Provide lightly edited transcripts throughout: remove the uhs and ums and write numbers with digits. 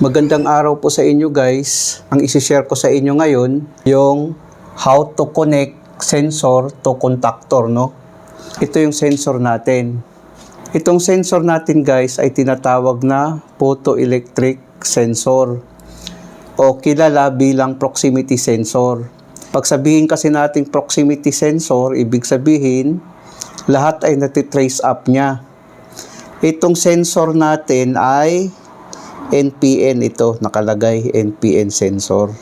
Magandang araw po sa inyo guys. Ang isi-share ko sa inyo ngayon, yung how to connect sensor to contactor, no? Ito yung sensor natin. Itong sensor natin guys ay tinatawag na photoelectric sensor o kilala bilang proximity sensor. Pag sabihin kasi nating proximity sensor, ibig sabihin lahat ay natitrace up niya. Itong sensor natin ay NPN, ito nakalagay NPN sensor.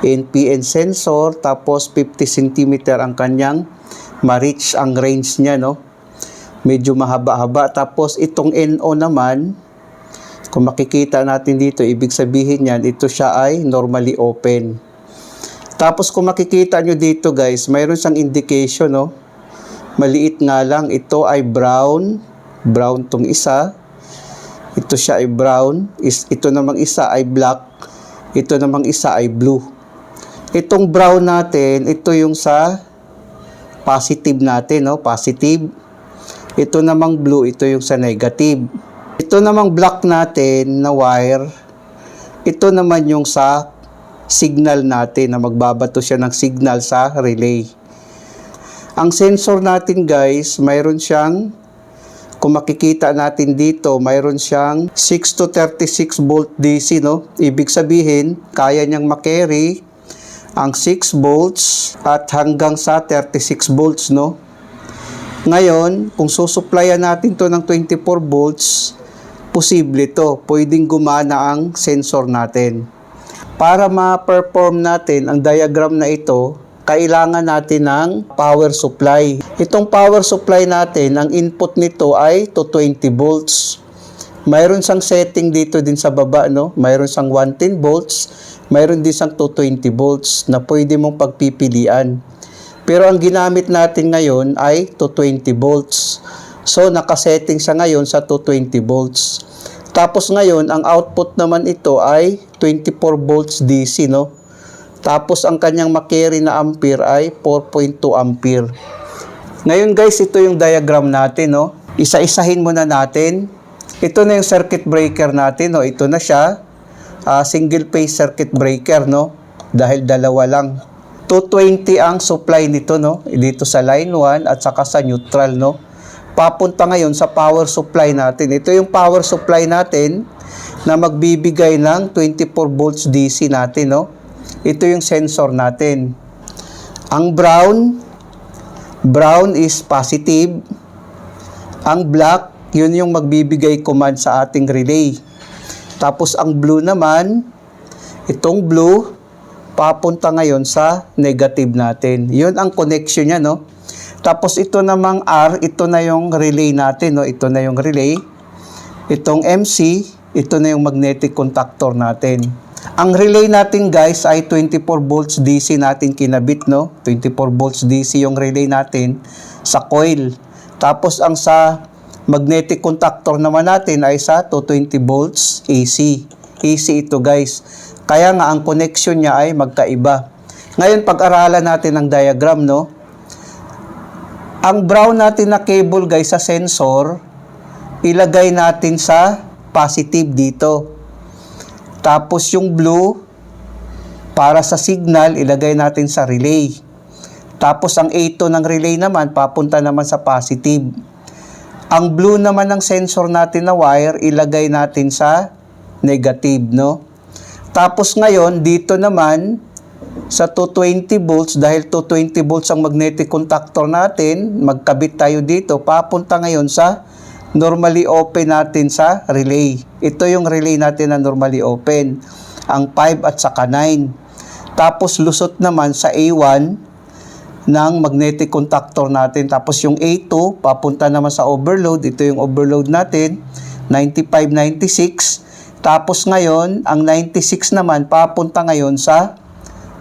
NPN sensor, tapos 50 cm ang kanyang ma-reach ang range niya, no? Medyo mahaba-haba. Tapos itong NO naman, kung makikita natin dito, ibig sabihin niyan, ito siya ay normally open. Tapos kung makikita nyo dito guys, mayroon siyang indication, no? Maliit nga lang, ito ay brown tong isa. Ito siya ay brown, ito namang isa ay black, ito namang isa ay blue. Itong brown natin, ito yung sa positive natin, no? Positive. Ito namang blue, ito yung sa negative. Ito namang black natin na wire, ito naman yung sa signal natin na magbabato siya ng signal sa relay. Ang sensor natin guys, mayroon siyang, kung makikita natin dito, mayroon siyang 6 to 36 volt DC, no? Ibig sabihin, kaya niyang makarry ang 6 volts at hanggang sa 36 volts, no? Ngayon, kung susuplayan natin to ng 24 volts, posible to. Pwedeng gumana ang sensor natin. Para ma-perform natin ang diagram na ito, kailangan natin ng power supply. Itong power supply natin, ang input nito ay 220 volts. Mayroon siyang setting dito din sa baba, no? Mayroon siyang 110 volts, mayroon din siyang 220 volts na pwede mong pagpipilian. Pero ang ginamit natin ngayon ay 220 volts. So, nakasetting siya ngayon sa 220 volts. Tapos ngayon, ang output naman ito ay 24 volts DC, no? Tapos ang kanyang makarry na ampere ay 4.2 ampere. Ngayon guys, ito yung diagram natin, no? Isa-isahin muna natin. Ito na yung circuit breaker natin, no? Ito na siya. Single phase circuit breaker, no? Dahil dalawa lang. 220 ang supply nito, no? Dito sa line 1 at saka sa neutral, no? Papunta ngayon sa power supply natin. Ito yung power supply natin na magbibigay ng 24 volts DC natin, no? Ito yung sensor natin. Ang brown is positive. Ang black, yun yung magbibigay command sa ating relay. Tapos ang blue naman, itong blue, papunta ngayon sa negative natin. Yun ang connection niya, no? Tapos ito namang R, ito na yung relay natin, no? Ito na yung relay. Itong MC, ito na yung magnetic contactor natin. Ang relay natin guys ay 24 volts DC natin kinabit, no? 24 volts DC yung relay natin sa coil. Tapos ang sa magnetic contactor naman natin ay sa 220 volts AC. AC ito guys. Kaya nga ang connection niya ay magkaiba. Ngayon pag-aralan natin ang diagram, no? Ang brown natin na cable guys sa sensor, ilagay natin sa positive dito. Tapos yung blue, para sa signal, ilagay natin sa relay. Tapos ang A2 ng relay naman, papunta naman sa positive. Ang blue naman ng sensor natin na wire, ilagay natin sa negative, no? Tapos ngayon, dito naman, sa 220 volts, dahil 220 volts ang magnetic contactor natin, magkabit tayo dito, papunta ngayon sa normally open natin sa relay. Ito yung relay natin na normally open. Ang 5 at saka 9. Tapos lusot naman sa A1 ng magnetic contactor natin. Tapos yung A2, papunta naman sa overload. Ito yung overload natin. 95, 96. Tapos ngayon, ang 96 naman, papunta ngayon sa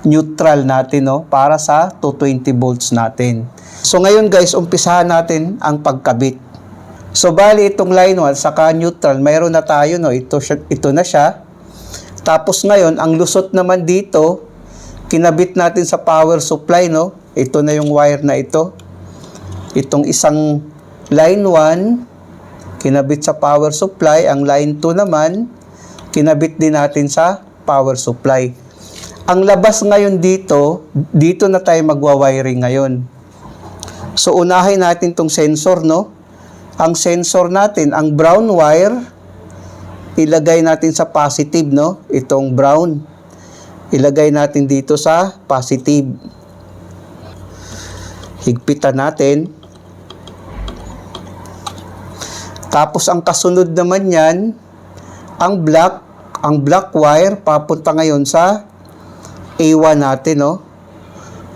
neutral natin, no? Para sa 220 volts natin. So ngayon guys, umpisahan natin ang pagkabit. So bali itong line 1 saka neutral, mayroon na tayo, no? Ito na siya. Tapos ngayon, ang lusot naman dito, kinabit natin sa power supply, no? Ito na yung wire na ito. Itong isang line 1, kinabit sa power supply. Ang line 2 naman, kinabit din natin sa power supply. Ang labas ngayon dito na tayo magwa-wiring ngayon. So, unahin natin tong sensor, no? Ang sensor natin, ang brown wire, ilagay natin sa positive, no? Itong brown. Ilagay natin dito sa positive. Higpitan natin. Tapos, ang kasunod naman yan, ang black wire, papunta ngayon sa A1 natin, no?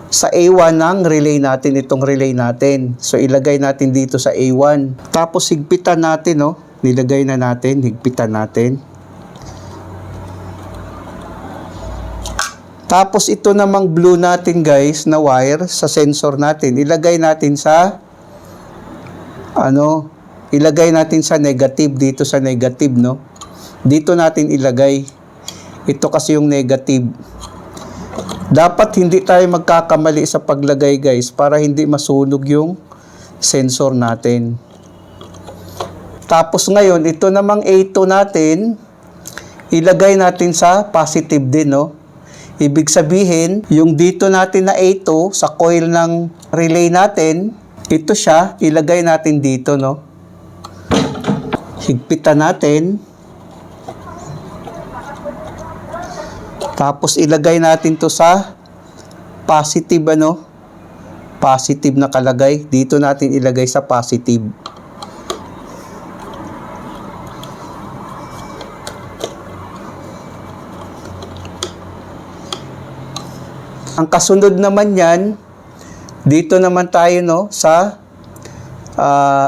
Sa A1 ng relay natin, itong relay natin. So, ilagay natin dito sa A1. Tapos, higpitan natin, no? Nilagay na natin, higpitan natin. Tapos, ito namang blue natin, guys, na wire sa sensor natin. Ilagay natin sa, ilagay natin sa negative, dito sa negative, no? Dito natin ilagay. Ito kasi yung negative. Dapat hindi tayo magkakamali sa paglagay, guys, para hindi masunog yung sensor natin. Tapos ngayon, ito namang A2 natin, ilagay natin sa positive din, no? Ibig sabihin, yung dito natin na A2 sa coil ng relay natin, ito siya, ilagay natin dito, no? Higpitan natin. Tapos ilagay natin to sa positive, positive na kalagay. Dito natin ilagay sa positive. Ang kasunod naman yan, dito naman tayo, no, sa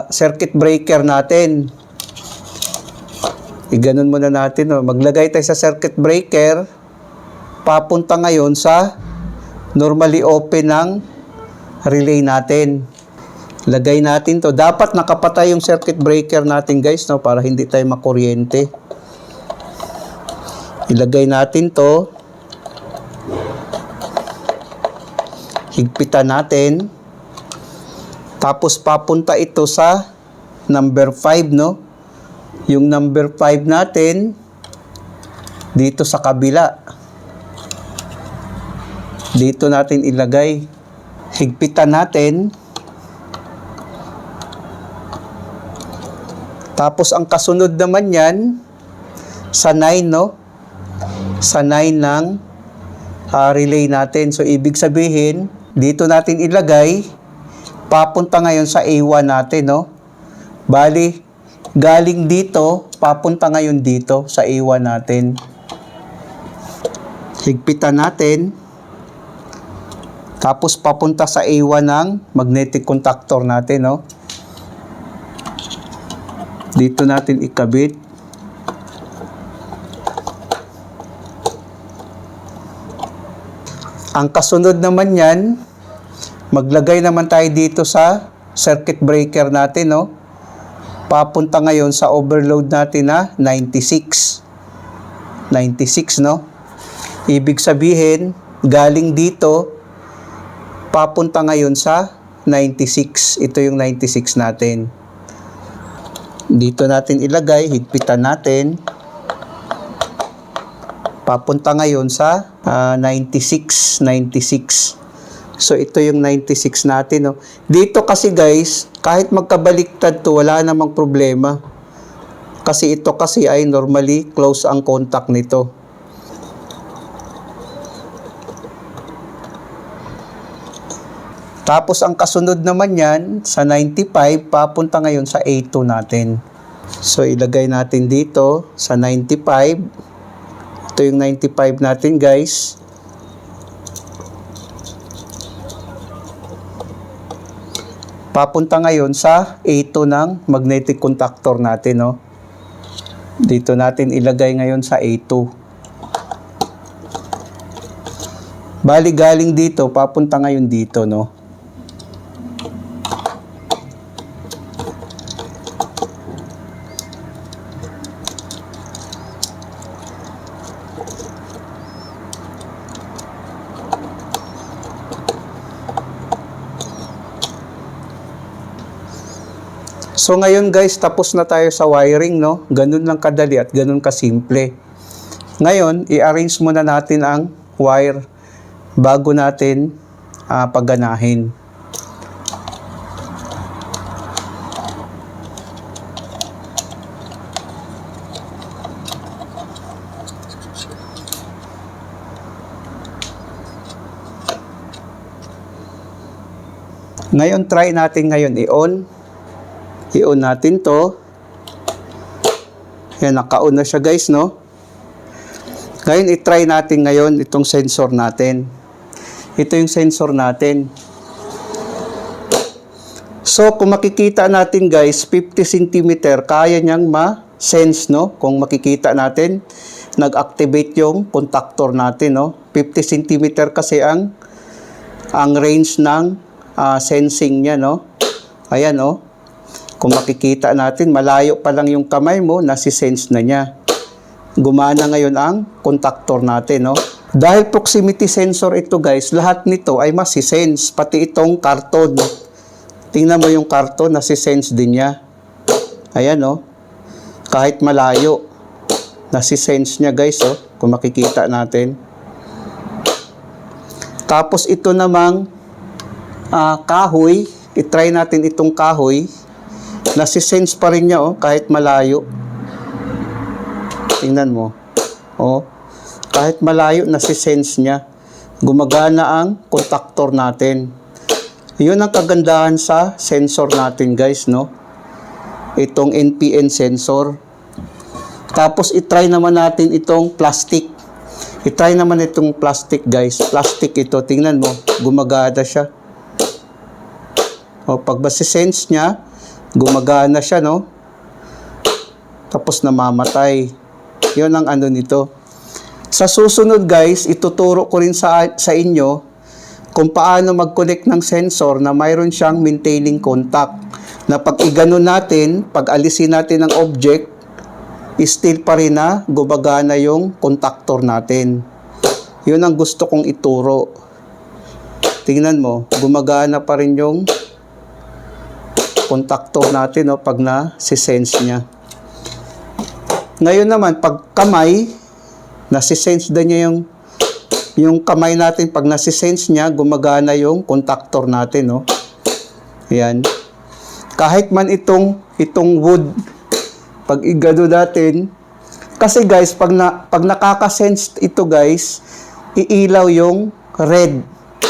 circuit breaker natin. Iganon muna natin, no. Maglagay tayo sa circuit breaker. Papunta ngayon sa normally open ng relay natin. Lagay natin to. Dapat nakapatay yung circuit breaker natin, guys, no, para hindi tayo makuryente. Ilagay natin to. Higpitan natin. Tapos papunta ito sa number 5, no? Yung number 5 natin dito sa kabila. Dito natin ilagay. Higpitan natin. Tapos ang kasunod naman yan sa 9, no? Sa 9 ng relay natin. So, ibig sabihin, dito natin ilagay. Papunta ngayon sa A1 natin, no? Bali, galing dito, papunta ngayon dito sa A1 natin. Higpitan natin. Tapos papunta sa A1 ng magnetic contactor natin, no? Dito natin ikabit. Ang kasunod naman yan, maglagay naman tayo dito sa circuit breaker natin, no? Papunta ngayon sa overload natin na 96. 96, no? Ibig sabihin, galing dito, papunta ngayon sa 96. Ito yung 96 natin. Dito natin ilagay, higpitan natin. Papunta ngayon sa 96. So, ito yung 96 natin, no? Dito kasi, guys, kahit magkabaliktad to, wala namang problema. Kasi ito kasi ay normally close ang contact nito. Tapos, ang kasunod naman yan, sa 95, papunta ngayon sa A2 natin. So, ilagay natin dito sa 95. Ito yung 95 natin, guys. Papunta ngayon sa A2 ng magnetic contactor natin, no? Dito natin ilagay ngayon sa A2. Bali, galing dito, papunta ngayon dito, no? So ngayon guys, tapos na tayo sa wiring, no? Ganun lang kadali at ganun kasimple. Ngayon, i-arrange muna natin ang wire bago natin pagganahin. Ngayon, try natin ngayon i-on. I-on natin to. Yan, naka-on na siya guys, no? Ngayon, i-try natin ngayon itong sensor natin. Ito yung sensor natin. So, kung makikita natin guys, 50 cm, kaya niyang ma-sense, no? Kung makikita natin, nag-activate yung contactor natin, no? 50 cm kasi ang range ng sensing niya, no? Ayan, no? Kung makikita natin, malayo pa lang yung kamay mo, nasi-sense na niya. Gumana ngayon ang contactor natin, no? Dahil proximity sensor ito, guys, lahat nito ay masi-sense, pati itong karton. Tingnan mo yung karton, nasi-sense din niya. Ayan, no? Kahit malayo, nasi-sense niya, guys, oh, kung makikita natin. Tapos ito namang kahoy, i-try natin itong kahoy. Nasi-sense pa rin niya, oh, kahit malayo. Tingnan mo. Oh, kahit malayo, nasi-sense niya. Gumagana ang contactor natin. Yun ang kagandahan sa sensor natin, guys, no? Itong NPN sensor. Tapos, i-try naman natin itong plastic. I-try naman itong plastic, guys. Plastic ito. Tingnan mo. Gumagana siya. O, pag masisense niya, gumagana siya, no? Tapos namamatay. Yun ang ano nito. Sa susunod, guys, ituturo ko rin sa inyo kung paano mag-connect ng sensor na mayroon siyang maintaining contact. Na pag igano natin, pag alisin natin ang object, still pa rin na gumagana yung contactor natin. Yun ang gusto kong ituro. Tingnan mo, gumagana pa rin yung contactor natin, no, pag na-sense niya. Ngayon naman, pag kamay, nasi-sense din niya yung kamay natin. Pag nasi-sense niya, gumagana yung contactor natin, no. Ayan. Kahit man itong wood, pag igano natin, kasi guys, pag nakaka-sense ito guys, iilaw yung red.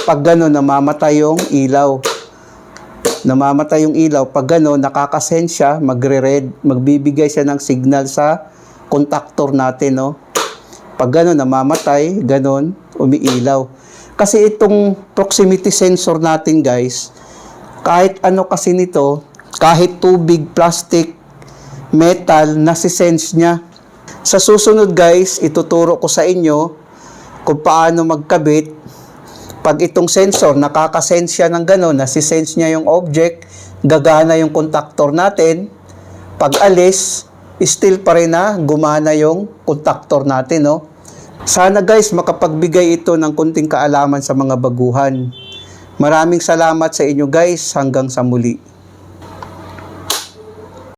Pag gano'n, namamatay yung ilaw. Namamatay yung ilaw. Pag gano'n, nakaka-sense siya, magre-red. Magbibigay siya ng signal sa contactor natin, no? Pag gano'n, namamatay, gano'n, umiilaw. Kasi itong proximity sensor natin, guys, kahit ano kasi nito, kahit tubig, plastic, metal, nasi-sense niya. Sa susunod, guys, ituturo ko sa inyo kung paano magkabit. Pag itong sensor, nakaka-sense siya ng gano'n, nasi-sense niya yung object, gagana yung contactor natin. Pag alis, still pa rin na gumana yung contactor natin, no? Sana guys, makapagbigay ito ng kunting kaalaman sa mga baguhan. Maraming salamat sa inyo guys, hanggang sa muli.